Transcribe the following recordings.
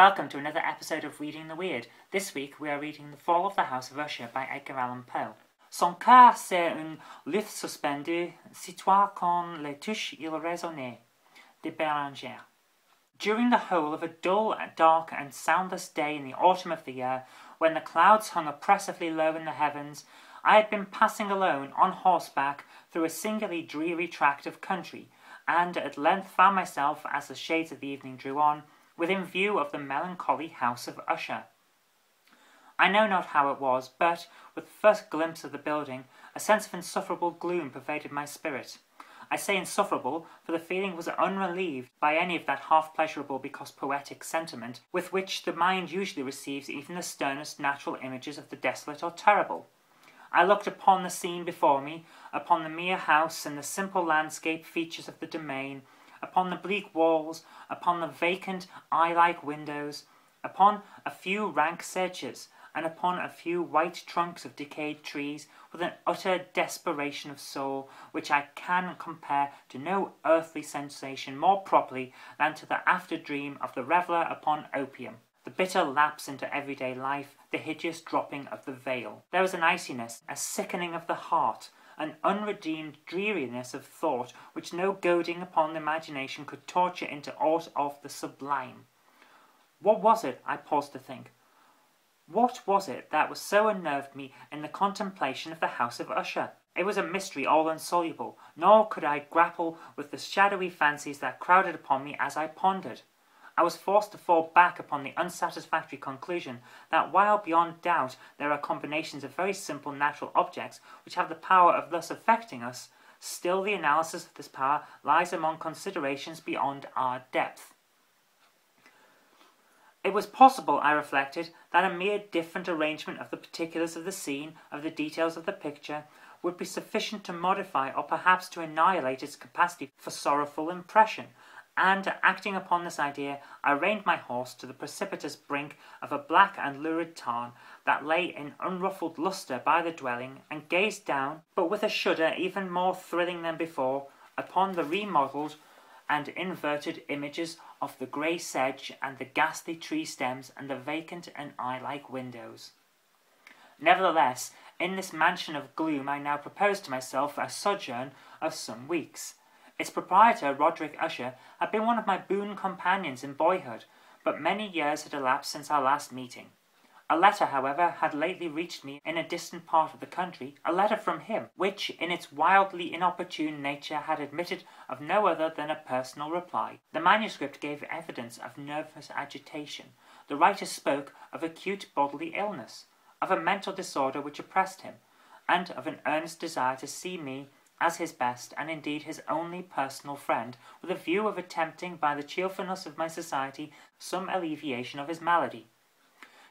Welcome to another episode of Reading the Weird. This week we are reading The Fall of the House of Usher by Edgar Allan Poe. Son cœur c'est une lutte suspendue, sitôt qu'on les touche il résonne. De Beranger. During the whole of a dull, dark and soundless day in the autumn of the year, when the clouds hung oppressively low in the heavens, I had been passing alone on horseback through a singularly dreary tract of country, and at length found myself, as the shades of the evening drew on, within view of the melancholy house of Usher. I know not how it was, but, with the first glimpse of the building, a sense of insufferable gloom pervaded my spirit. I say insufferable, for the feeling was unrelieved by any of that half-pleasurable because poetic sentiment with which the mind usually receives even the sternest natural images of the desolate or terrible. I looked upon the scene before me, upon the mere house and the simple landscape features of the domain, upon the bleak walls, upon the vacant, eye-like windows, upon a few rank sedges, and upon a few white trunks of decayed trees, with an utter desperation of soul, which I can compare to no earthly sensation more properly than to the after-dream of the reveller upon opium, the bitter lapse into everyday life, the hideous dropping of the veil. There was an iciness, a sickening of the heart, an unredeemed dreariness of thought which no goading upon the imagination could torture into aught of the sublime. What was it, I paused to think, what was it that was so unnerved me in the contemplation of the house of Usher? It was a mystery all insoluble, nor could I grapple with the shadowy fancies that crowded upon me as I pondered. I was forced to fall back upon the unsatisfactory conclusion that while beyond doubt there are combinations of very simple natural objects which have the power of thus affecting us, still the analysis of this power lies among considerations beyond our depth. It was possible, I reflected, that a mere different arrangement of the particulars of the scene, of the details of the picture, would be sufficient to modify or perhaps to annihilate its capacity for sorrowful impression, and, acting upon this idea, I reined my horse to the precipitous brink of a black and lurid tarn that lay in unruffled lustre by the dwelling, and gazed down, but with a shudder even more thrilling than before, upon the remodelled and inverted images of the grey sedge and the ghastly tree stems and the vacant and eye-like windows. Nevertheless, in this mansion of gloom I now proposed to myself a sojourn of some weeks. Its proprietor, Roderick Usher, had been one of my boon companions in boyhood, but many years had elapsed since our last meeting. A letter, however, had lately reached me in a distant part of the country, a letter from him, which, in its wildly inopportune nature, had admitted of no other than a personal reply. The manuscript gave evidence of nervous agitation. The writer spoke of acute bodily illness, of a mental disorder which oppressed him, and of an earnest desire to see me as his best, and indeed his only personal friend, with a view of attempting, by the cheerfulness of my society, some alleviation of his malady.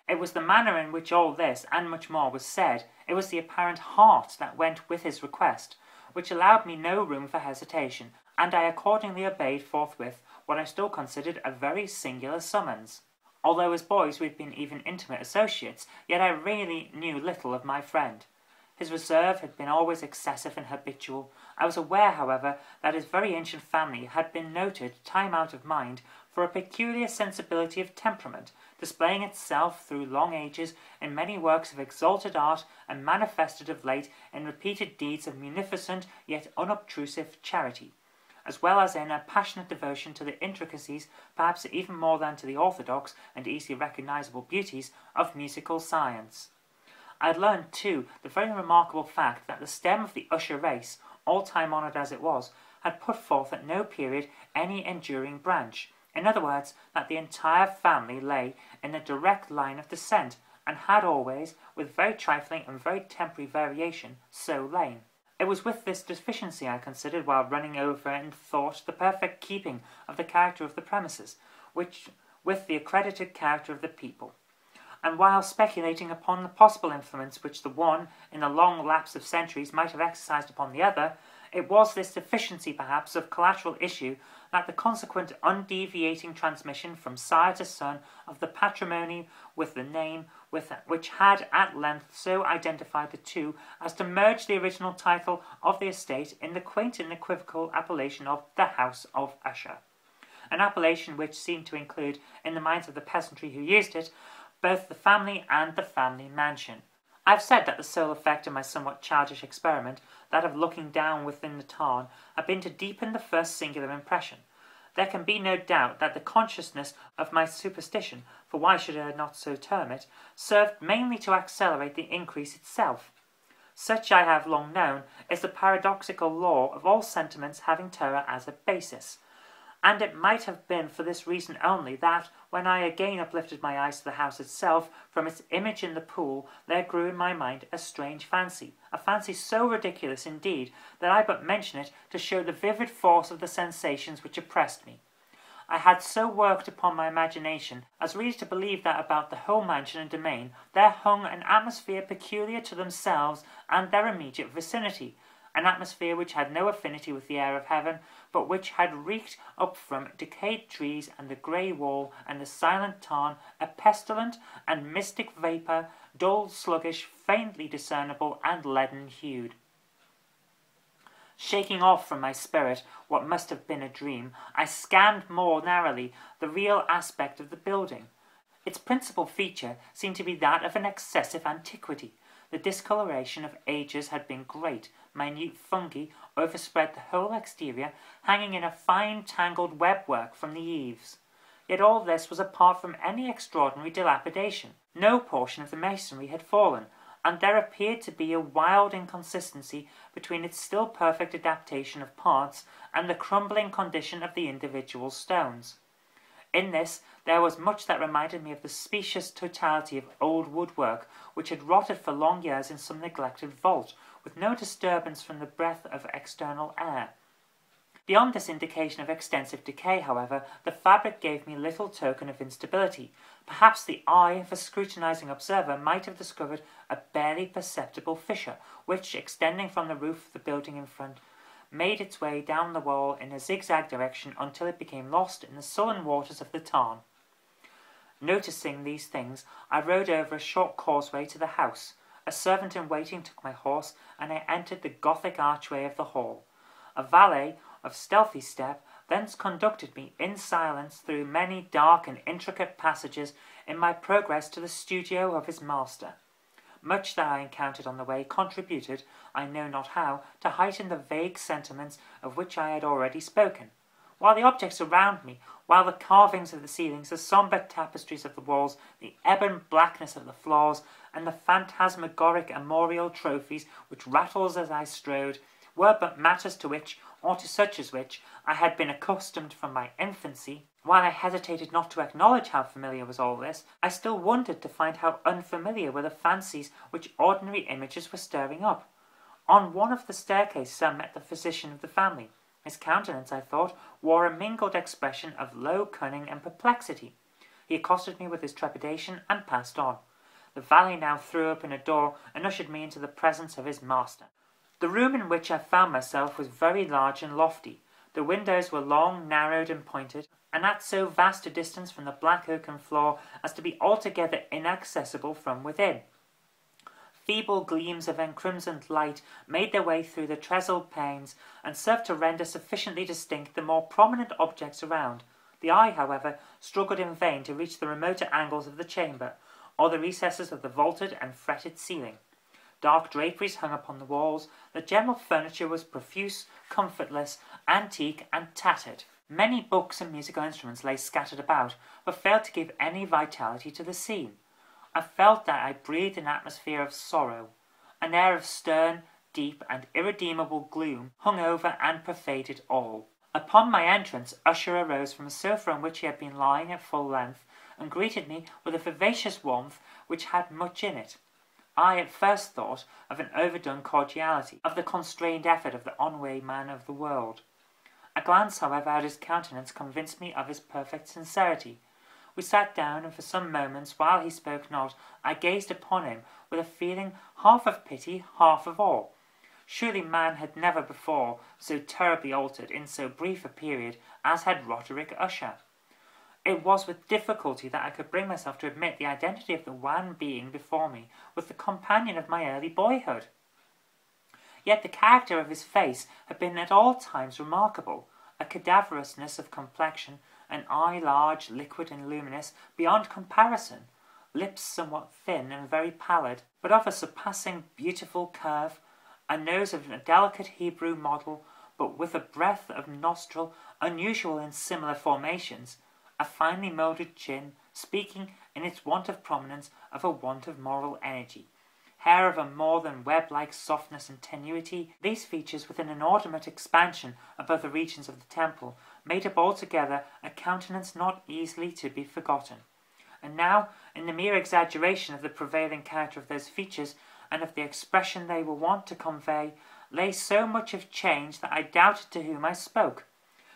It was the manner in which all this, and much more, was said, it was the apparent heart that went with his request, which allowed me no room for hesitation, and I accordingly obeyed forthwith what I still considered a very singular summons. Although as boys we had been even intimate associates, yet I really knew little of my friend. His reserve had been always excessive and habitual. I was aware, however, that his very ancient family had been noted, time out of mind, for a peculiar sensibility of temperament, displaying itself through long ages in many works of exalted art and manifested of late in repeated deeds of munificent yet unobtrusive charity, as well as in a passionate devotion to the intricacies, perhaps even more than to the orthodox and easily recognizable beauties, of musical science. I had learned, too, the very remarkable fact that the stem of the Usher race, all time-honoured as it was, had put forth at no period any enduring branch. In other words, that the entire family lay in a direct line of descent, and had always, with very trifling and very temporary variation, so lain. It was with this deficiency I considered, while running over in thought the perfect keeping of the character of the premises, which with the accredited character of the people. And while speculating upon the possible influence which the one, in the long lapse of centuries, might have exercised upon the other, it was this deficiency, perhaps, of collateral issue, that the consequent undeviating transmission from sire to son of the patrimony with the name which had at length so identified the two as to merge the original title of the estate in the quaint and equivocal appellation of the House of Usher. an appellation which seemed to include, in the minds of the peasantry who used it, both the family and the family mansion. I have said that the sole effect of my somewhat childish experiment, that of looking down within the tarn, had been to deepen the first singular impression. There can be no doubt that the consciousness of my superstition, for why should I not so term it, served mainly to accelerate the increase itself. Such, I have long known, is the paradoxical law of all sentiments having terror as a basis, and it might have been for this reason only that, when I again uplifted my eyes to the house itself, from its image in the pool there grew in my mind a strange fancy, a fancy so ridiculous indeed that I but mention it to show the vivid force of the sensations which oppressed me. I had so worked upon my imagination as really to believe that about the whole mansion and domain there hung an atmosphere peculiar to themselves and their immediate vicinity, an atmosphere which had no affinity with the air of heaven, but which had reeked up from decayed trees and the grey wall and the silent tarn a pestilent and mystic vapour, dull, sluggish, faintly discernible, and leaden-hued. Shaking off from my spirit what must have been a dream, I scanned more narrowly the real aspect of the building. Its principal feature seemed to be that of an excessive antiquity. The discoloration of ages had been great. Minute fungi overspread the whole exterior, hanging in a fine tangled webwork from the eaves. Yet all this was apart from any extraordinary dilapidation. No portion of the masonry had fallen, and there appeared to be a wild inconsistency between its still perfect adaptation of parts and the crumbling condition of the individual stones. In this there was much that reminded me of the specious totality of old woodwork, which had rotted for long years in some neglected vault, with no disturbance from the breath of external air. Beyond this indication of extensive decay, however, the fabric gave me little token of instability. Perhaps the eye of a scrutinizing observer might have discovered a barely perceptible fissure, which, extending from the roof of the building in front, made its way down the wall in a zigzag direction until it became lost in the sullen waters of the tarn. Noticing these things, I rode over a short causeway to the house. A servant in waiting took my horse, and I entered the Gothic archway of the hall. A valet of stealthy step thence conducted me in silence through many dark and intricate passages in my progress to the studio of his master. Much that I encountered on the way contributed, I know not how, to heighten the vague sentiments of which I had already spoken. While the objects around me, while the carvings of the ceilings, the sombre tapestries of the walls, the ebon blackness of the floors, and the phantasmagoric armorial trophies which rattled as I strode, were but matters to which, or to such as which, I had been accustomed from my infancy, while I hesitated not to acknowledge how familiar was all this, I still wondered to find how unfamiliar were the fancies which ordinary images were stirring up. On one of the staircases I met the physician of the family. His countenance, I thought, wore a mingled expression of low cunning and perplexity. He accosted me with his trepidation and passed on. The valet now threw open a door and ushered me into the presence of his master. The room in which I found myself was very large and lofty. The windows were long, narrowed, and pointed, and at so vast a distance from the black oaken floor as to be altogether inaccessible from within. Feeble gleams of encrimsoned light made their way through the trestled panes, and served to render sufficiently distinct the more prominent objects around. The eye, however, struggled in vain to reach the remoter angles of the chamber, or the recesses of the vaulted and fretted ceiling. Dark draperies hung upon the walls. The general furniture was profuse, comfortless, antique, and tattered. Many books and musical instruments lay scattered about, but failed to give any vitality to the scene. I felt that I breathed an atmosphere of sorrow. An air of stern, deep, and irredeemable gloom hung over and pervaded all. Upon my entrance, Usher arose from a sofa on which he had been lying at full length, and greeted me with a vivacious warmth which had much in it. I at first thought of an overdone cordiality, of the constrained effort of the ennuyé man of the world. A glance, however, at his countenance convinced me of his perfect sincerity. We sat down, and for some moments, while he spoke not, I gazed upon him with a feeling half of pity, half of awe. Surely man had never before so terribly altered in so brief a period as had Roderick Usher. It was with difficulty that I could bring myself to admit the identity of the wan being before me with the companion of my early boyhood. Yet the character of his face had been at all times remarkable, a cadaverousness of complexion, an eye large, liquid and luminous, beyond comparison, lips somewhat thin and very pallid, but of a surpassing beautiful curve, a nose of a delicate Hebrew model, but with a breadth of nostril unusual in similar formations, a finely moulded chin, speaking, in its want of prominence, of a want of moral energy, hair of a more than web-like softness and tenuity. These features, with an inordinate expansion above the regions of the temple, made up altogether a countenance not easily to be forgotten. And now, in the mere exaggeration of the prevailing character of those features, and of the expression they were wont to convey, lay so much of change that I doubted to whom I spoke.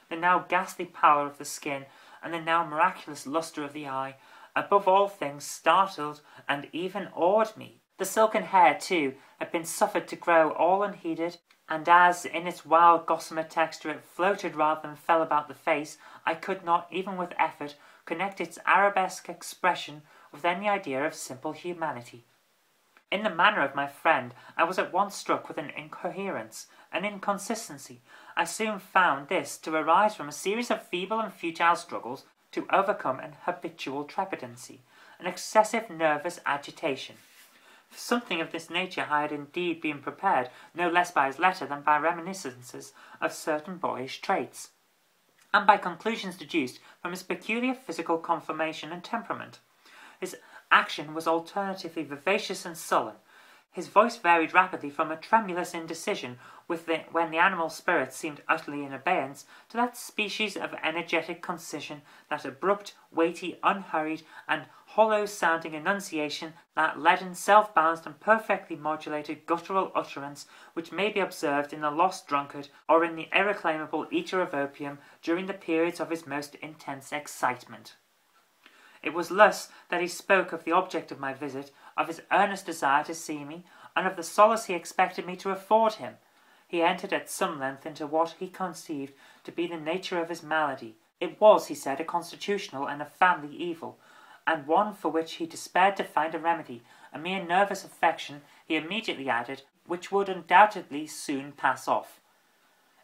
The now ghastly pallor of the skin, and the now miraculous lustre of the eye, above all things startled and even awed me. The silken hair, too, had been suffered to grow all unheeded, and as, in its wild gossamer texture, it floated rather than fell about the face, I could not, even with effort, connect its arabesque expression with any idea of simple humanity. In the manner of my friend, I was at once struck with an incoherence, an inconsistency. I soon found this to arise from a series of feeble and futile struggles to overcome an habitual trepidancy, an excessive nervous agitation. For something of this nature I had indeed been prepared, no less by his letter than by reminiscences of certain boyish traits, and by conclusions deduced from his peculiar physical conformation and temperament. His action was alternately vivacious and sullen. His voice varied rapidly from a tremulous indecision when the animal spirits seemed utterly in abeyance, to that species of energetic concision, that abrupt, weighty, unhurried, and hollow-sounding enunciation, that leaden, self-balanced, and perfectly modulated guttural utterance which may be observed in the lost drunkard or in the irreclaimable eater of opium during the periods of his most intense excitement. It was thus that he spoke of the object of my visit, of his earnest desire to see me, and of the solace he expected me to afford him. He entered at some length into what he conceived to be the nature of his malady. It was, he said, a constitutional and a family evil, and one for which he despaired to find a remedy, a mere nervous affection, he immediately added, which would undoubtedly soon pass off.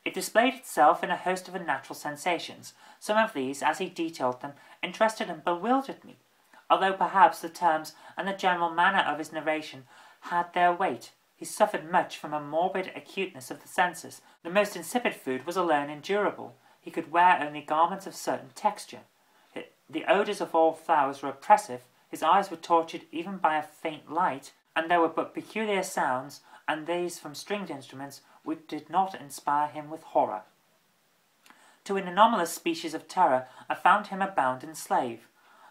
It displayed itself in a host of unnatural sensations. Some of these, as he detailed them, interested and bewildered me, although perhaps the terms and the general manner of his narration had their weight. He suffered much from a morbid acuteness of the senses. The most insipid food was alone endurable. He could wear only garments of certain texture. The odours of all flowers were oppressive. His eyes were tortured even by a faint light, and there were but peculiar sounds, and these from stringed instruments, which did not inspire him with horror. To an anomalous species of terror I found him a bounden slave.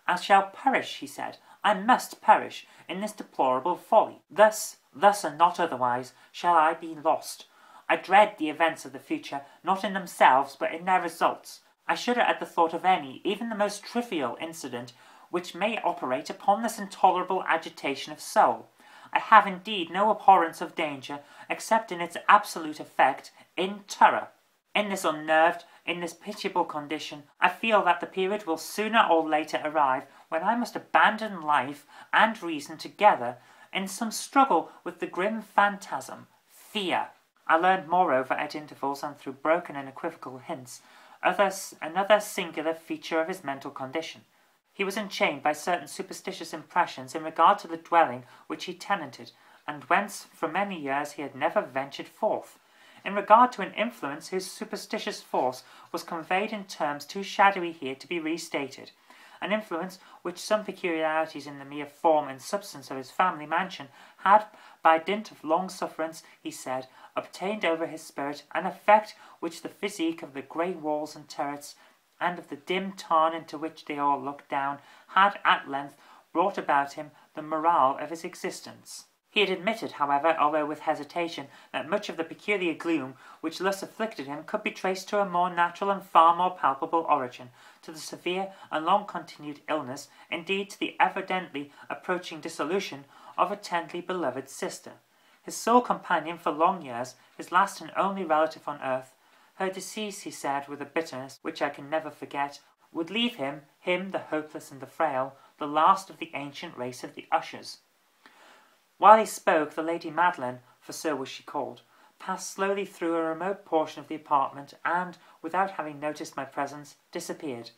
I shall perish, he said, I must perish in this deplorable folly. Thus and not otherwise, shall I be lost. I dread the events of the future, not in themselves, but in their results. I shudder at the thought of any, even the most trivial incident, which may operate upon this intolerable agitation of soul. I have indeed no abhorrence of danger, except in its absolute effect, in terror. In this unnerved, in this pitiable condition, I feel that the period will sooner or later arrive when I must abandon life and reason together in some struggle with the grim phantasm, fear. I learned, moreover, at intervals and through broken and equivocal hints, another singular feature of his mental condition. He was enchained by certain superstitious impressions in regard to the dwelling which he tenanted, and whence for many years he had never ventured forth, in regard to an influence whose superstitious force was conveyed in terms too shadowy here to be restated, an influence which some peculiarities in the mere form and substance of his family mansion had, by dint of long sufferance, he said, obtained over his spirit, an effect which the physique of the grey walls and turrets, and of the dim tarn into which they all looked down, had at length brought about him the morale of his existence. He had admitted, however, although with hesitation, that much of the peculiar gloom which thus afflicted him could be traced to a more natural and far more palpable origin, to the severe and long-continued illness, indeed to the evidently approaching dissolution of a tenderly beloved sister, his sole companion for long years, his last and only relative on earth. Her decease, he said, with a bitterness which I can never forget, would leave him the hopeless and the frail, the last of the ancient race of the Ushers. While he spoke, the Lady Madeline, for so was she called, passed slowly through a remote portion of the apartment, and, without having noticed my presence, disappeared.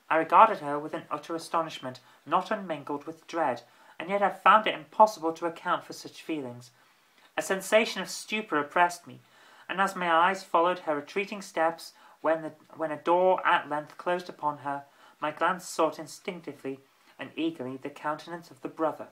I regarded her with an utter astonishment, not unmingled with dread, and yet I found it impossible to account for such feelings. A sensation of stupor oppressed me, and as my eyes followed her retreating steps, when a door at length closed upon her, my glance sought instinctively and eagerly the countenance of the brother.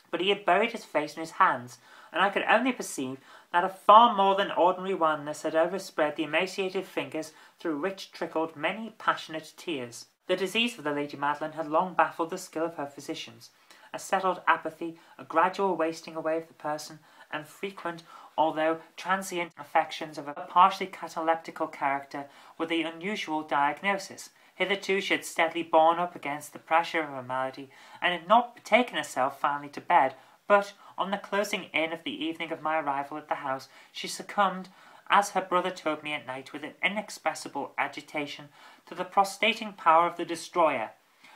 But he had buried his face in his hands, and I could only perceive that a far more than ordinary wanness had overspread the emaciated fingers through which trickled many passionate tears. The disease of the Lady Madeline had long baffled the skill of her physicians. A settled apathy, a gradual wasting away of the person, and frequent, although transient, affections of a partially cataleptical character were the unusual diagnosis. Hitherto she had steadily borne up against the pressure of her malady, and had not betaken herself finally to bed, but, on the closing in of the evening of my arrival at the house, she succumbed, as her brother told me at night with an inexpressible agitation, to the prostrating power of the destroyer,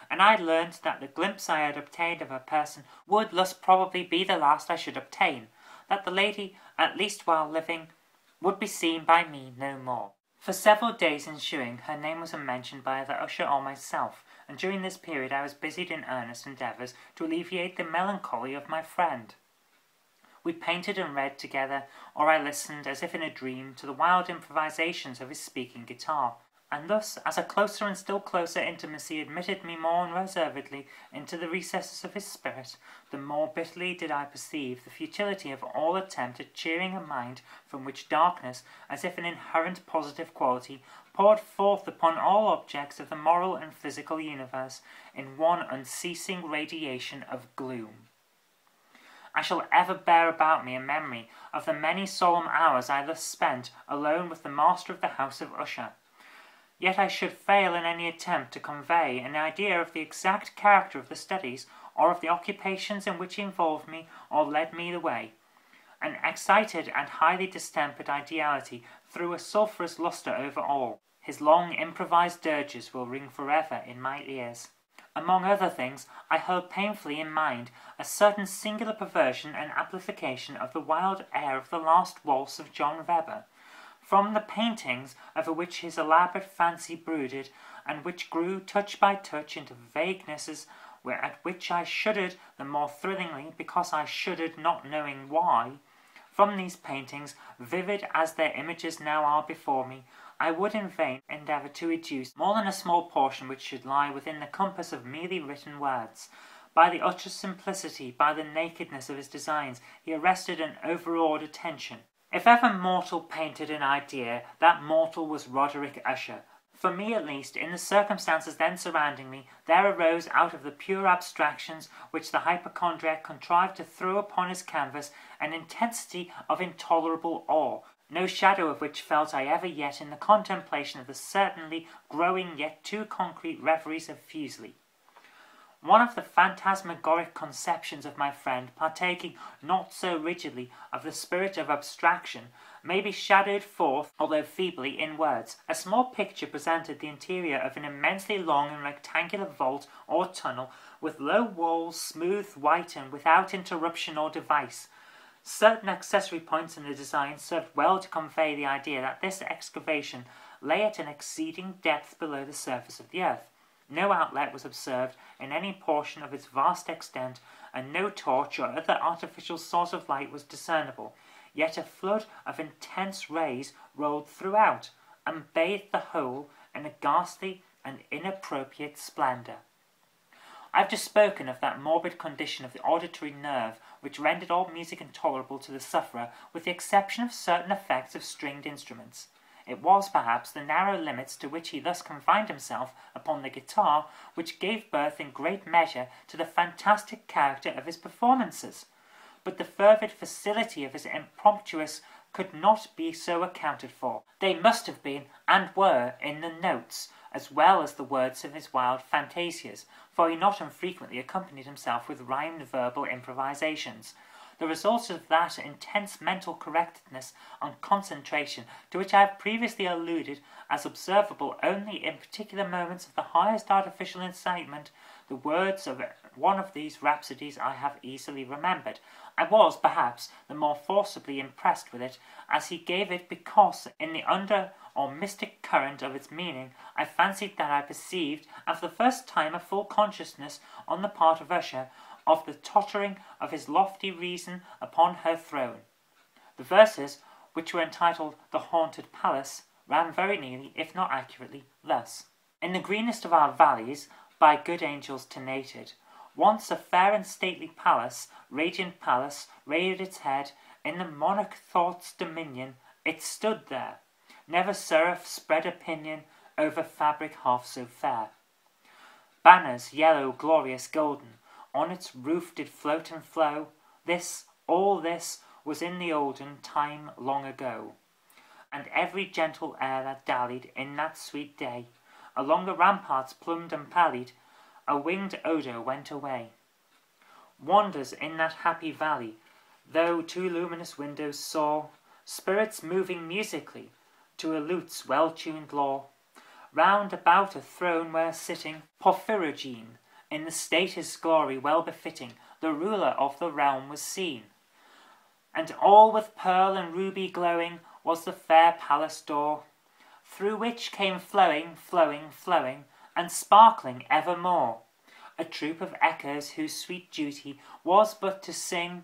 and I learned that the glimpse I had obtained of her person would thus probably be the last I should obtain, that the lady, at least while living, would be seen by me no more. For several days ensuing, her name was unmentioned by either Usher or myself, and during this period I was busied in earnest endeavours to alleviate the melancholy of my friend. We painted and read together, or I listened, as if in a dream, to the wild improvisations of his speaking guitar, and thus, as a closer and still closer intimacy admitted me more unreservedly into the recesses of his spirit, the more bitterly did I perceive the futility of all attempt at cheering a mind from which darkness, as if an inherent positive quality, poured forth upon all objects of the moral and physical universe in one unceasing radiation of gloom. I shall ever bear about me a memory of the many solemn hours I thus spent alone with the master of the house of Usher. Yet I should fail in any attempt to convey an idea of the exact character of the studies, or of the occupations in which he involved me or led me the way. An excited and highly distempered ideality threw a sulphurous lustre over all. His long improvised dirges will ring forever in my ears. Among other things, I held painfully in mind a certain singular perversion and amplification of the wild air of the last waltz of John Weber, from the paintings over which his elaborate fancy brooded, and which grew touch by touch into vaguenesses at which I shuddered the more thrillingly because I shuddered not knowing why. From these paintings, vivid as their images now are before me, I would in vain endeavour to reduce more than a small portion which should lie within the compass of merely written words. By the utter simplicity, by the nakedness of his designs, he arrested and overawed attention. If ever mortal painted an idea, that mortal was Roderick Usher. For me, at least, in the circumstances then surrounding me, there arose out of the pure abstractions which the hypochondriac contrived to throw upon his canvas an intensity of intolerable awe, no shadow of which felt I ever yet in the contemplation of the certainly growing yet too concrete reveries of Fuseli. One of the phantasmagoric conceptions of my friend, partaking not so rigidly of the spirit of abstraction, may be shadowed forth, although feebly, in words. A small picture presented the interior of an immensely long and rectangular vault or tunnel, with low walls, smooth, white, and without interruption or device. Certain accessory points in the design served well to convey the idea that this excavation lay at an exceeding depth below the surface of the earth. No outlet was observed in any portion of its vast extent, and no torch or other artificial source of light was discernible, yet a flood of intense rays rolled throughout, and bathed the whole in a ghastly and inappropriate splendour. I have just spoken of that morbid condition of the auditory nerve which rendered all music intolerable to the sufferer, with the exception of certain effects of stringed instruments. It was, perhaps, the narrow limits to which he thus confined himself upon the guitar which gave birth in great measure to the fantastic character of his performances. But the fervid facility of his impromptus could not be so accounted for. They must have been, and were, in the notes, as well as the words of his wild fantasias, for he not unfrequently accompanied himself with rhymed verbal improvisations, the result of that intense mental correctness and concentration to which I have previously alluded as observable only in particular moments of the highest artificial incitement. The words of one of these rhapsodies I have easily remembered. I was, perhaps, the more forcibly impressed with it, as he gave it, because, in the under or mystic current of its meaning, I fancied that I perceived, and for the first time, a full consciousness, on the part of Usher, of the tottering of his lofty reason upon her throne. The verses, which were entitled The Haunted Palace, ran very nearly, if not accurately, thus: In the greenest of our valleys, by good angels tenated, once a fair and stately palace, radiant palace, reared its head, in the monarch thought's dominion, it stood there, never seraph spread a pinion over fabric half so fair. Banners, yellow, glorious, golden, on its roof did float and flow. This, all this, was in the olden time long ago. And every gentle air that dallied in that sweet day, along the ramparts plumed and pallied, a winged odour went away. Wonders in that happy valley, though two luminous windows saw spirits moving musically to a lute's well-tuned law. Round about a throne where sitting Porphyrogene, in the state his glory well befitting, the ruler of the realm was seen. And all with pearl and ruby glowing was the fair palace door, through which came flowing, flowing, flowing, and sparkling evermore, a troop of echoes whose sweet duty was but to sing,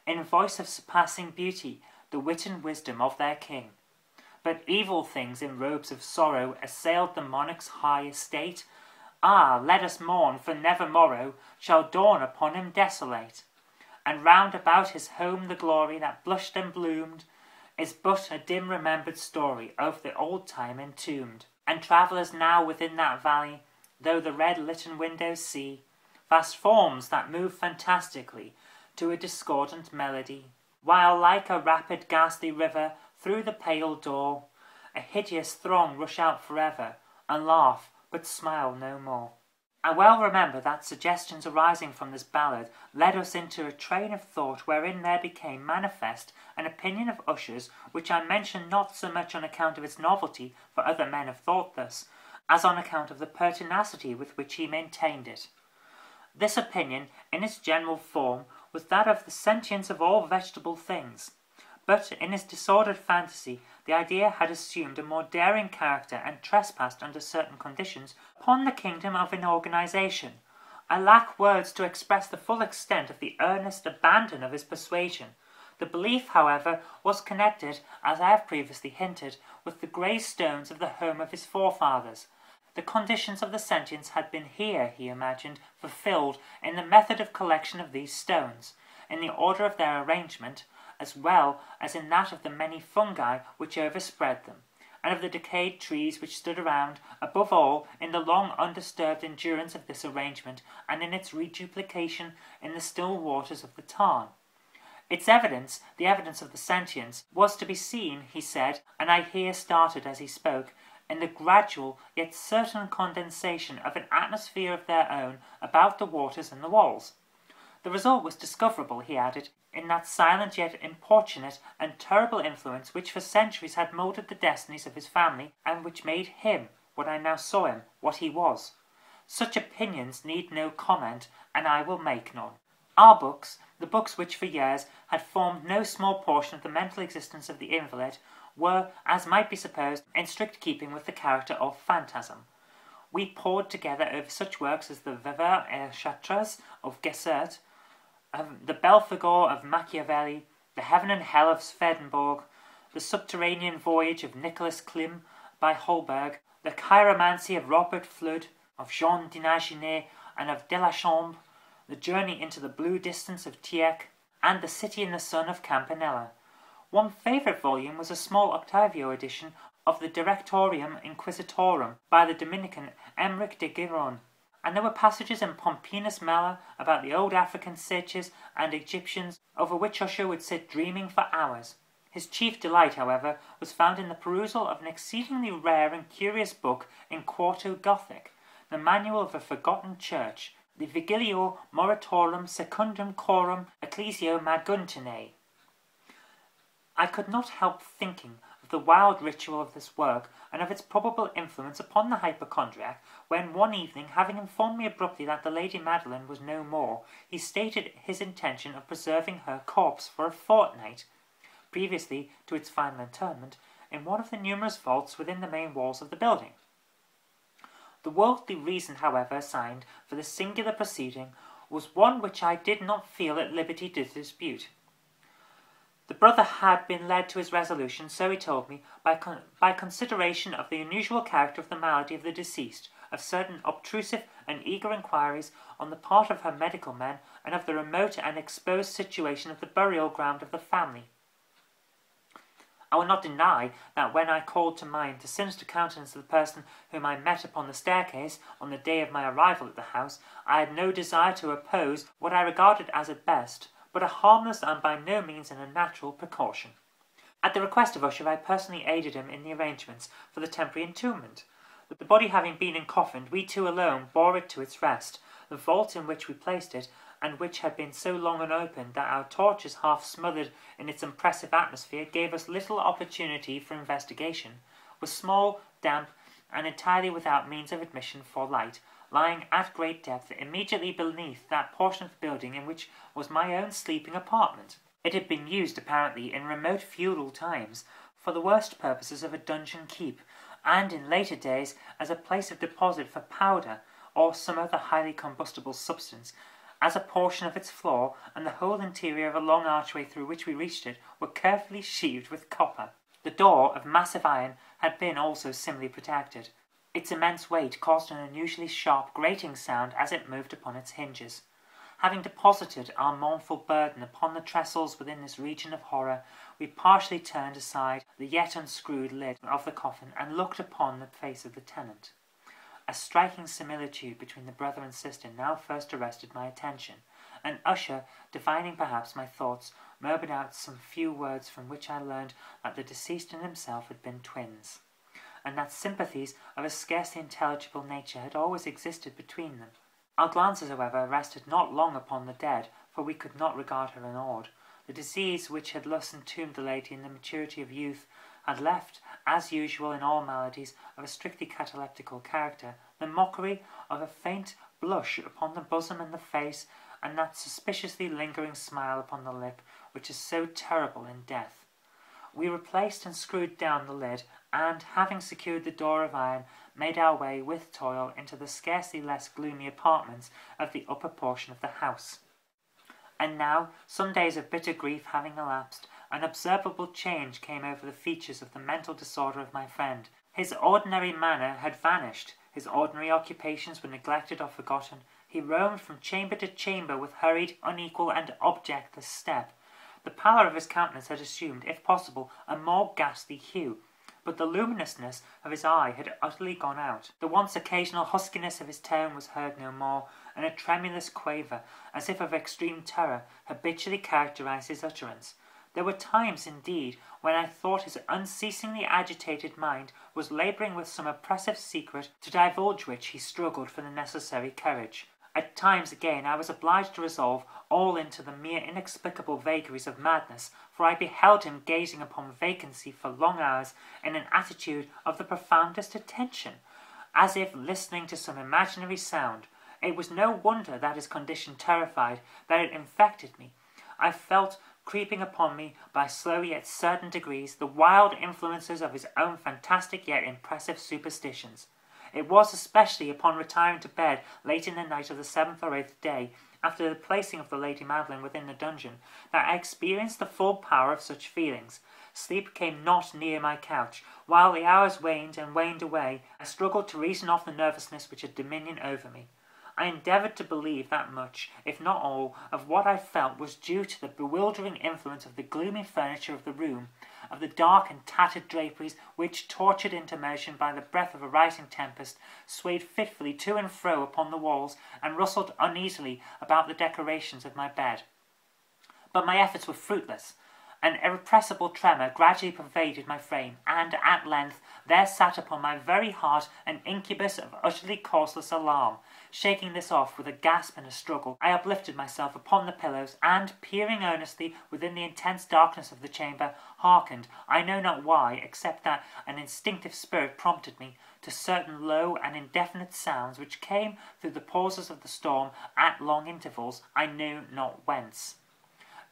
in voice of surpassing beauty, the wit and wisdom of their king. But evil things in robes of sorrow assailed the monarch's high estate. Ah, let us mourn, for never morrow shall dawn upon him desolate. And round about his home the glory that blushed and bloomed is but a dim remembered story of the old time entombed. And travellers now within that valley, though the red litten windows see vast forms that move fantastically to a discordant melody, while like a rapid ghastly river through the pale door a hideous throng rush out forever, and laugh but smile no more. I well remember that suggestions arising from this ballad led us into a train of thought wherein there became manifest an opinion of Usher's which I mention not so much on account of its novelty, for other men have thought thus, as on account of the pertinacity with which he maintained it. This opinion, in its general form, was that of the sentience of all vegetable things, but in his disordered fantasy the idea had assumed a more daring character and trespassed under certain conditions upon the kingdom of inorganization. I lack words to express the full extent of the earnest abandon of his persuasion. The belief, however, was connected, as I have previously hinted, with the grey stones of the home of his forefathers. The conditions of the sentience had been here, he imagined, fulfilled in the method of collection of these stones, in the order of their arrangement, as well as in that of the many fungi which overspread them, and of the decayed trees which stood around, above all, in the long undisturbed endurance of this arrangement, and in its reduplication in the still waters of the tarn. Its evidence, the evidence of the sentience, was to be seen, he said, and I here started as he spoke, in the gradual yet certain condensation of an atmosphere of their own about the waters and the walls. The result was discoverable, he added, in that silent yet importunate and terrible influence which for centuries had moulded the destinies of his family, and which made him, when I now saw him, what he was. Such opinions need no comment, and I will make none. Our books, the books which for years had formed no small portion of the mental existence of the invalid, were, as might be supposed, in strict keeping with the character of phantasm. We pored together over such works as the Viveurs et Chartres of Gessert, the Belphegor of Machiavelli, the Heaven and Hell of Swedenborg, the Subterranean Voyage of Nicholas Klim by Holberg, the Chiromancy of Robert Flood, of Jean d'Inaginet and of Delachambre, the Journey into the Blue Distance of Tieck, and the City in the Sun of Campanella. One favourite volume was a small octavio edition of the Directorium Inquisitorum by the Dominican Emmerich de Giron, and there were passages in Pompinus Mela about the old African sages and Egyptians, over which Usher would sit dreaming for hours. His chief delight, however, was found in the perusal of an exceedingly rare and curious book in quarto Gothic, the Manual of a Forgotten Church, the Vigilio Moratorum Secundum Coram Ecclesiae Maguntinae. I could not help thinking of the wild ritual of this work, and of its probable influence upon the hypochondriac, when one evening, having informed me abruptly that the Lady Madeline was no more, he stated his intention of preserving her corpse for a fortnight, previously to its final interment, in one of the numerous vaults within the main walls of the building. The worldly reason, however, assigned for this singular proceeding was one which I did not feel at liberty to dispute. The brother had been led to his resolution, so he told me, by consideration of the unusual character of the malady of the deceased, of certain obtrusive and eager inquiries on the part of her medical men, and of the remote and exposed situation of the burial ground of the family. I will not deny that when I called to mind the sinister countenance of the person whom I met upon the staircase on the day of my arrival at the house, I had no desire to oppose what I regarded as at best but a harmless and by no means an unnatural precaution. At the request of Usher, I personally aided him in the arrangements for the temporary entombment. The body having been encoffined, we two alone bore it to its rest. The vault in which we placed it, and which had been so long unopened that our torches, half smothered in its impressive atmosphere, gave us little opportunity for investigation, was small, damp, and entirely without means of admission for light, lying at great depth immediately beneath that portion of the building in which was my own sleeping apartment. It had been used, apparently, in remote feudal times, for the worst purposes of a donjon keep, and in later days as a place of deposit for powder, or some other highly combustible substance, as a portion of its floor and the whole interior of a long archway through which we reached it were carefully sheathed with copper. The door, of massive iron, had been also similarly protected. Its immense weight caused an unusually sharp grating sound as it moved upon its hinges. Having deposited our mournful burden upon the trestles within this region of horror, we partially turned aside the yet unscrewed lid of the coffin and looked upon the face of the tenant. A striking similitude between the brother and sister now first arrested my attention, and Usher, divining perhaps my thoughts, murmured out some few words from which I learned that the deceased and himself had been twins, and that sympathies of a scarcely intelligible nature had always existed between them. Our glances, however, rested not long upon the dead, for we could not regard her unawed. The disease which had thus entombed the lady in the maturity of youth had left, as usual in all maladies of a strictly cataleptical character, the mockery of a faint blush upon the bosom and the face, and that suspiciously lingering smile upon the lip which is so terrible in death. We replaced and screwed down the lid, and, having secured the door of iron, made our way with toil into the scarcely less gloomy apartments of the upper portion of the house. And now, some days of bitter grief having elapsed, an observable change came over the features of the mental disorder of my friend. His ordinary manner had vanished, his ordinary occupations were neglected or forgotten. He roamed from chamber to chamber with hurried, unequal, and objectless step. The pallor of his countenance had assumed, if possible, a more ghastly hue, but the luminousness of his eye had utterly gone out. The once occasional huskiness of his tone was heard no more, and a tremulous quaver, as if of extreme terror, habitually characterized his utterance. There were times, indeed, when I thought his unceasingly agitated mind was labouring with some oppressive secret, to divulge which he struggled for the necessary courage. At times, again, I was obliged to resolve all into the mere inexplicable vagaries of madness, for I beheld him gazing upon vacancy for long hours in an attitude of the profoundest attention, as if listening to some imaginary sound. It was no wonder that his condition terrified, that it infected me. I felt creeping upon me by slow yet certain degrees the wild influences of his own fantastic yet impressive superstitions. It was especially upon retiring to bed late in the night of the 7th or 8th day, after the placing of the Lady Madeline within the dungeon, that I experienced the full power of such feelings. Sleep came not near my couch. While the hours waned and waned away, I struggled to reason off the nervousness which had dominion over me. I endeavoured to believe that much, if not all, of what I felt was due to the bewildering influence of the gloomy furniture of the room, of the dark and tattered draperies which, tortured into motion by the breath of a rising tempest, swayed fitfully to and fro upon the walls and rustled uneasily about the decorations of my bed. But my efforts were fruitless. An irrepressible tremor gradually pervaded my frame, and at length there sat upon my very heart an incubus of utterly causeless alarm. Shaking this off with a gasp and a struggle, I uplifted myself upon the pillows, and, peering earnestly within the intense darkness of the chamber, hearkened, I know not why, except that an instinctive spirit prompted me, to certain low and indefinite sounds which came through the pauses of the storm at long intervals, I knew not whence.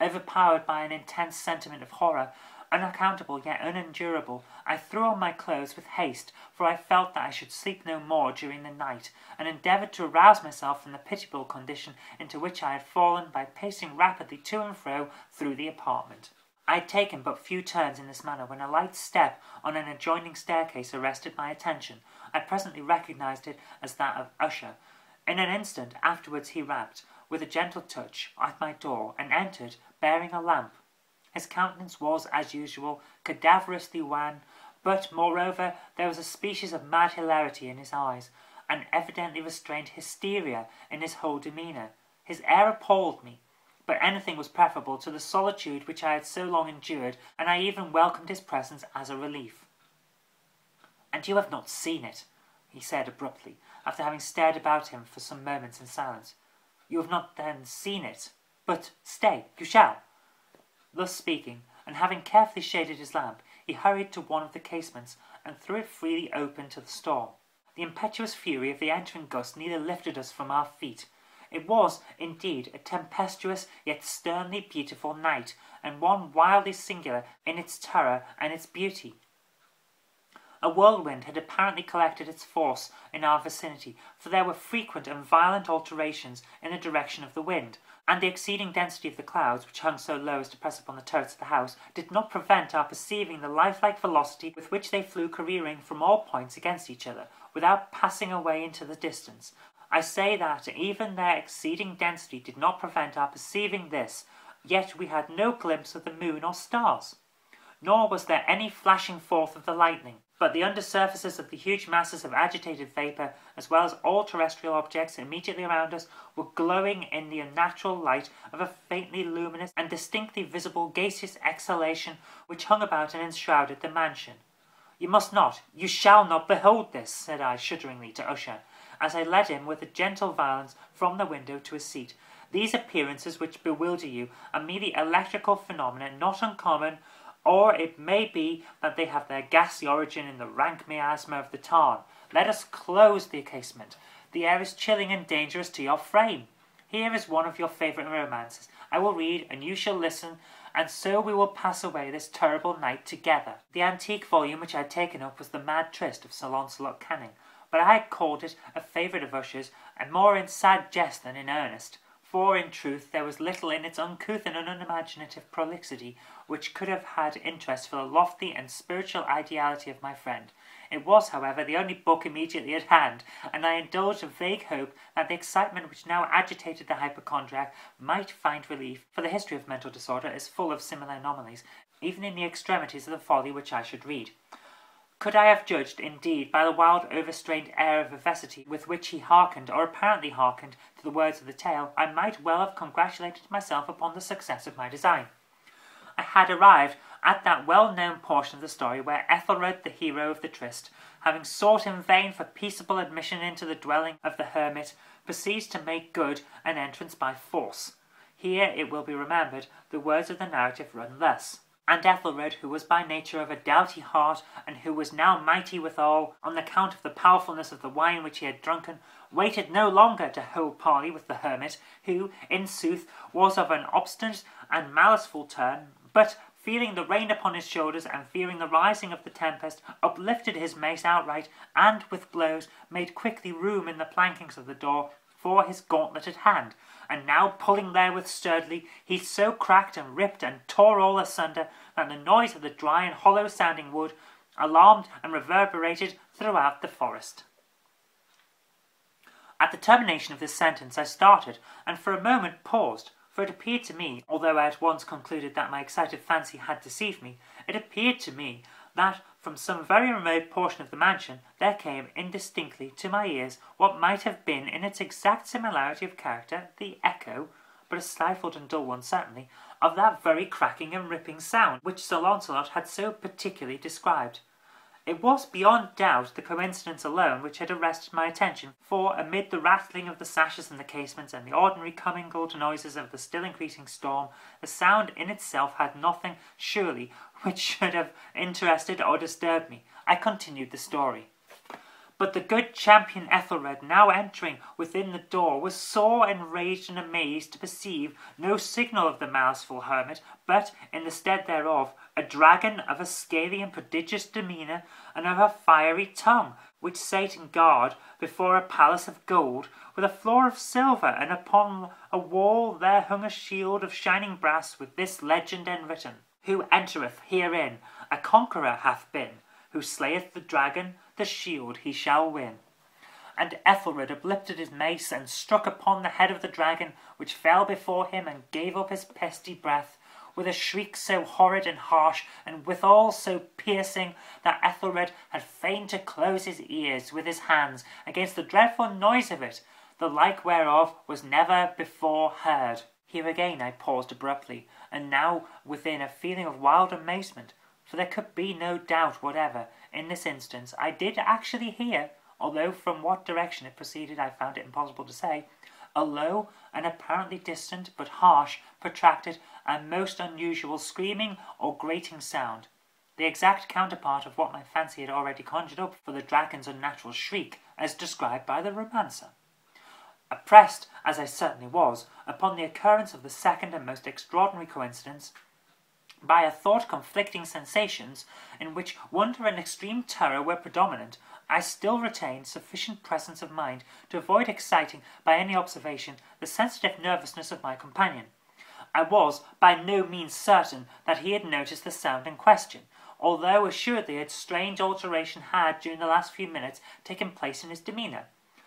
Overpowered by an intense sentiment of horror, unaccountable yet unendurable, I threw on my clothes with haste, for I felt that I should sleep no more during the night, and endeavoured to arouse myself from the pitiable condition into which I had fallen by pacing rapidly to and fro through the apartment. I had taken but few turns in this manner when a light step on an adjoining staircase arrested my attention. I presently recognised it as that of Usher. In an instant afterwards he rapped, with a gentle touch, at my door, and entered, bearing a lamp. His countenance was, as usual, cadaverously wan, but, moreover, there was a species of mad hilarity in his eyes, and evidently restrained hysteria in his whole demeanour. His air appalled me, but anything was preferable to the solitude which I had so long endured, and I even welcomed his presence as a relief. "And you have not seen it," he said abruptly, after having stared about him for some moments in silence. "You have not then seen it? But stay, you shall." Thus speaking, and having carefully shaded his lamp, he hurried to one of the casements, and threw it freely open to the storm. The impetuous fury of the entering gust nearly lifted us from our feet. It was, indeed, a tempestuous yet sternly beautiful night, and one wildly singular in its terror and its beauty. A whirlwind had apparently collected its force in our vicinity, for there were frequent and violent alterations in the direction of the wind, and the exceeding density of the clouds, which hung so low as to press upon the turrets of the house, did not prevent our perceiving the lifelike velocity with which they flew careering from all points against each other, without passing away into the distance. I say that even their exceeding density did not prevent our perceiving this, yet we had no glimpse of the moon or stars. Nor was there any flashing forth of the lightning, but the under surfaces of the huge masses of agitated vapour, as well as all terrestrial objects immediately around us, were glowing in the unnatural light of a faintly luminous and distinctly visible gaseous exhalation which hung about and enshrouded the mansion. "You must not, you shall not behold this," said I shudderingly to Usher, as I led him with a gentle violence from the window to a seat. "These appearances which bewilder you are merely electrical phenomena not uncommon, or it may be that they have their ghastly origin in the rank miasma of the tarn. Let us close the casement. The air is chilling and dangerous to your frame. Here is one of your favourite romances. I will read, and you shall listen, and so we will pass away this terrible night together." The antique volume which I had taken up was the Mad Trist of Sir Launcelot Canning, but I had called it a favourite of Usher's, and more in sad jest than in earnest. For, in truth, there was little in its uncouth and unimaginative prolixity which could have had interest for the lofty and spiritual ideality of my friend. It was, however, the only book immediately at hand, and I indulged a vague hope that the excitement which now agitated the hypochondriac might find relief, for the history of mental disorder is full of similar anomalies, even in the extremities of the folly which I should read. Could I have judged, indeed, by the wild overstrained air of vivacity with which he hearkened, or apparently hearkened, to the words of the tale, I might well have congratulated myself upon the success of my design. I had arrived at that well-known portion of the story where Ethelred, the hero of the tryst, having sought in vain for peaceable admission into the dwelling of the hermit, proceeds to make good an entrance by force. Here, it will be remembered, the words of the narrative run thus: "And Ethelred, who was by nature of a doughty heart, and who was now mighty withal, on account of the powerfulness of the wine which he had drunken, waited no longer to hold parley with the hermit, who, in sooth, was of an obstinate and maliceful turn, but, feeling the rain upon his shoulders, and fearing the rising of the tempest, uplifted his mace outright, and, with blows, made quickly room in the plankings of the door for his gauntleted hand, and now pulling therewith sturdily, he so cracked and ripped and tore all asunder that the noise of the dry and hollow-sounding wood alarmed and reverberated throughout the forest." At the termination of this sentence I started, and for a moment paused, for it appeared to me, although I at once concluded that my excited fancy had deceived me, it appeared to me that from some very remote portion of the mansion there came indistinctly to my ears what might have been in its exact similarity of character the echo, but a stifled and dull one certainly, of that very cracking and ripping sound which Sir Launcelot had so particularly described. It was beyond doubt the coincidence alone which had arrested my attention, for amid the rattling of the sashes and the casements, and the ordinary commingled noises of the still increasing storm, the sound in itself had nothing, surely, which should have interested or disturbed me. I continued the story. But the good champion Ethelred, now entering within the door, was sore enraged and amazed to perceive no signal of the mouseful hermit, but, in the stead thereof, a dragon of a scaly and prodigious demeanour, and of a fiery tongue, which sate in guard before a palace of gold, with a floor of silver, and upon a wall there hung a shield of shining brass, with this legend enwritten: Who entereth herein a conqueror hath been, who slayeth the dragon, the shield he shall win. And Ethelred uplifted his mace and struck upon the head of the dragon, which fell before him and gave up his pesty breath, with a shriek so horrid and harsh, and withal so piercing, that Ethelred had fain to close his ears with his hands against the dreadful noise of it, the like whereof was never before heard. Here again I paused abruptly, and now within a feeling of wild amazement, for there could be no doubt whatever. In this instance I did actually hear, although from what direction it proceeded I found it impossible to say, a low and apparently distant, but harsh, protracted, and most unusual screaming or grating sound, the exact counterpart of what my fancy had already conjured up for the dragon's unnatural shriek, as described by the romancer. Oppressed, as I certainly was, upon the occurrence of the second and most extraordinary coincidence, by a thought-conflicting sensations, in which wonder and extreme terror were predominant, I still retained sufficient presence of mind to avoid exciting by any observation the sensitive nervousness of my companion. I was by no means certain that he had noticed the sound in question, although assuredly a strange alteration had, during the last few minutes, taken place in his demeanour.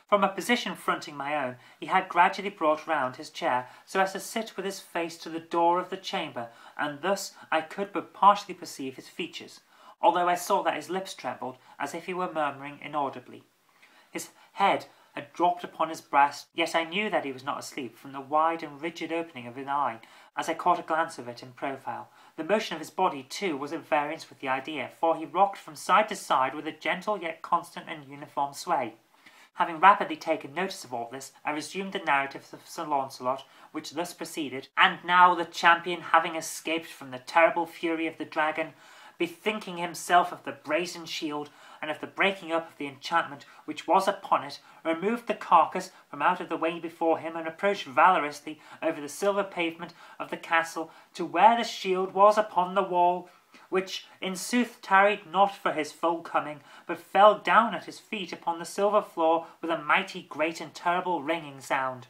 From a position fronting my own, he had gradually brought round his chair so as to sit with his face to the door of the chamber, and thus I could but partially perceive his features, although I saw that his lips trembled as if he were murmuring inaudibly. His head had dropped upon his breast, yet I knew that he was not asleep from the wide and rigid opening of an eye, as I caught a glance of it in profile. The motion of his body, too, was at variance with the idea, for he rocked from side to side with a gentle yet constant and uniform sway. Having rapidly taken notice of all this, I resumed the narrative of Sir Launcelot, which thus proceeded: And now the champion, having escaped from the terrible fury of the dragon, bethinking himself of the brazen shield, and of the breaking up of the enchantment which was upon it, removed the carcass from out of the way before him, and approached valorously over the silver pavement of the castle to where the shield was upon the wall, which in sooth tarried not for his full coming, but fell down at his feet upon the silver floor with a mighty great and terrible ringing sound.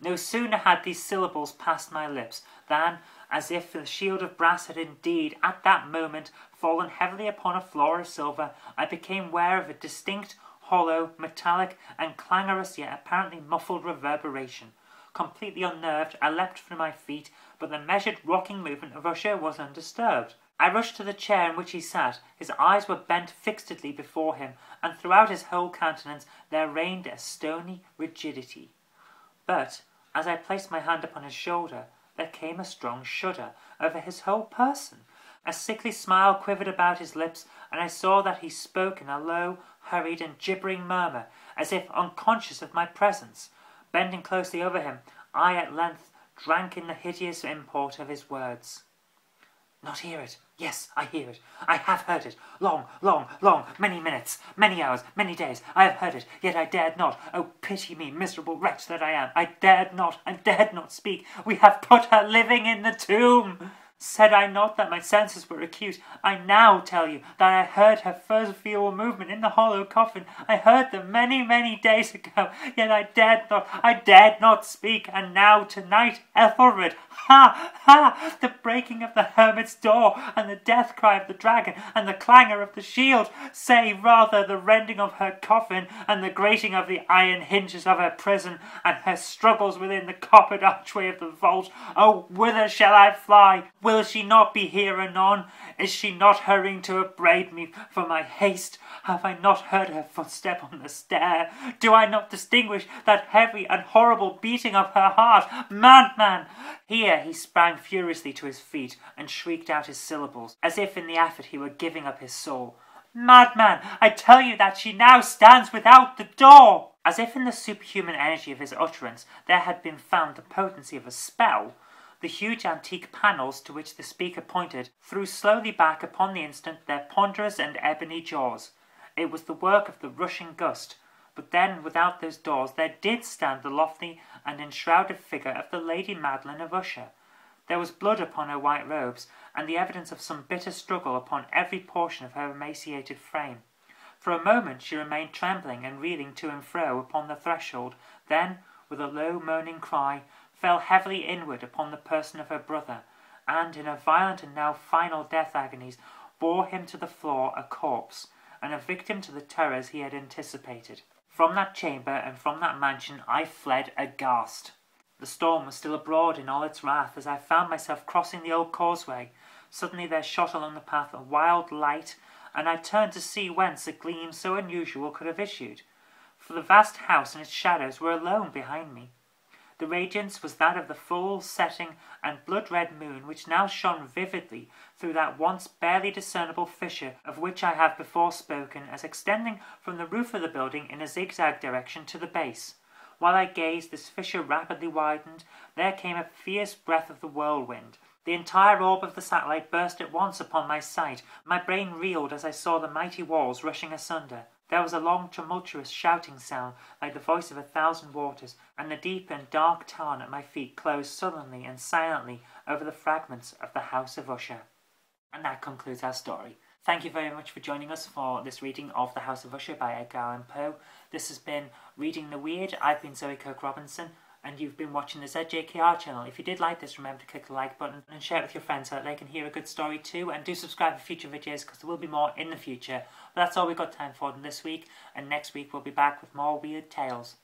No sooner had these syllables passed my lips, than, as if the shield of brass had indeed at that moment fallen heavily upon a floor of silver, I became aware of a distinct, hollow, metallic, and clangorous yet apparently muffled reverberation. Completely unnerved, I leapt from my feet, but the measured rocking movement of Usher was undisturbed. I rushed to the chair in which he sat. His eyes were bent fixedly before him, and throughout his whole countenance there reigned a stony rigidity. But, as I placed my hand upon his shoulder, there came a strong shudder over his whole person. A sickly smile quivered about his lips, and I saw that he spoke in a low, hurried, and gibbering murmur, as if unconscious of my presence. Bending closely over him, I at length drank in the hideous import of his words. Not hear it? Yes, I hear it. I have heard it. Long, many minutes, many hours, many days. I have heard it, yet I dared not. Oh, pity me, miserable wretch that I am. I dared not speak. We have put her living in the tomb. Said I not that my senses were acute? I now tell you that I heard her first feeble movement in the hollow coffin. I heard them many days ago, yet I dared not speak. And now tonight, Ethelred, ha! The breaking of the hermit's door, and the death cry of the dragon, and the clangor of the shield, say rather the rending of her coffin, and the grating of the iron hinges of her prison, and her struggles within the coppered archway of the vault. Oh, whither shall I fly? Will she not be here anon? Is she not hurrying to upbraid me for my haste? Have I not heard her footstep on the stair? Do I not distinguish that heavy and horrible beating of her heart? Madman! Here he sprang furiously to his feet and shrieked out his syllables, as if in the effort he were giving up his soul. Madman! I tell you that she now stands without the door! As if in the superhuman energy of his utterance there had been found the potency of a spell, The huge antique panels to which the speaker pointed threw slowly back upon the instant their ponderous and ebony jaws. It was the work of the rushing gust, but then without those doors there did stand the lofty and enshrouded figure of the Lady Madeline of Usher. There was blood upon her white robes, and the evidence of some bitter struggle upon every portion of her emaciated frame. For a moment she remained trembling and reeling to and fro upon the threshold, then, with a low moaning cry, fell heavily inward upon the person of her brother, and, in her violent and now final death agonies, bore him to the floor a corpse, and a victim to the terrors he had anticipated. From that chamber and from that mansion I fled aghast. The storm was still abroad in all its wrath as I found myself crossing the old causeway. Suddenly there shot along the path a wild light, and I turned to see whence a gleam so unusual could have issued. For the vast house and its shadows were alone behind me. The radiance was that of the full setting and blood-red moon, which now shone vividly through that once barely discernible fissure of which I have before spoken as extending from the roof of the building in a zigzag direction to the base. While I gazed, this fissure rapidly widened. There came a fierce breath of the whirlwind. The entire orb of the satellite burst at once upon my sight. My brain reeled as I saw the mighty walls rushing asunder. There was a long tumultuous shouting sound, like the voice of 1,000 waters, and the deep and dark tarn at my feet closed sullenly and silently over the fragments of the House of Usher. And that concludes our story. Thank you very much for joining us for this reading of The House of Usher by Edgar Allan Poe. This has been Reading the Weird. I've been Zoe Kirk-Robinson, and you've been watching the ZJKR channel. If you did like this, remember to click the like button and share it with your friends so that they can hear a good story too. And do subscribe for future videos because there will be more in the future. But that's all we've got time for this week, and next week we'll be back with more weird tales.